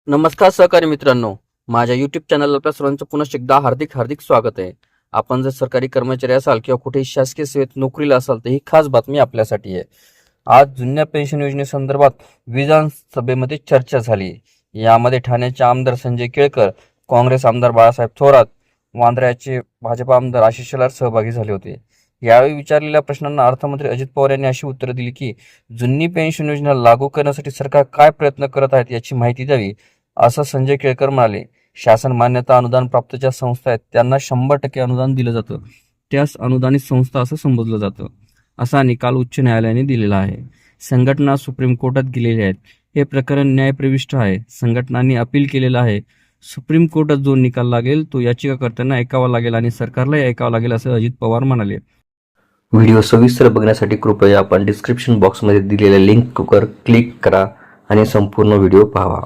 नमस्कार सहकारी मित्रांनो, माझ्या यूट्यूब चॅनलला आपल्या सर्वांचं पुन्हा एकदा हार्दिक स्वागत आहे. आपण जर सरकारी कर्मचारी असाल किंवा कुठेही शासकीय सेवेत नोकरीला असाल तर ही खास बातमी आपल्यासाठी आहे. आज जुन्या पेन्शन योजनेसंदर्भात विधानसभेमध्ये चर्चा झाली. यामध्ये ठाण्याचे आमदार संजय केळकर, काँग्रेस आमदार बाळासाहेब थोरात, वांद्र्याचे भाजप आमदार आशिष शेलार सहभागी झाले होते. यावेळी विचारलेल्या प्रश्नांना अर्थमंत्री अजित पवार यांनी अशी उत्तरं दिली की जुनी पेन्शन योजना लागू करण्यासाठी सरकार काय प्रयत्न करत आहेत याची माहिती द्यावी, असं संजय केळकर म्हणाले. शासन मान्यता अनुदान प्राप्त ज्या संस्था आहेत त्यांना 100% अनुदान दिलं जातं, त्यास अनुदानित संस्था असं संबोधलं जातं, असा निकाल उच्च न्यायालयाने दिलेला आहे. संघटना सुप्रीम कोर्टात गेलेल्या आहेत. हे प्रकरण न्यायप्रविष्ट आहे. संघटनांनी अपील केलेलं आहे. सुप्रीम कोर्टात जो निकाल लागेल तो याचिकाकर्त्यांना ऐकावा लागेल आणि सरकारलाही ऐकावं लागेल, असं अजित पवार म्हणाले. व्हिडिओ सविस्तर बघण्यासाठी कृपया आपण डिस्क्रिप्शन बॉक्समध्ये दिलेल्या लिंकवर क्लिक करा आणि संपूर्ण व्हिडिओ पाहावा.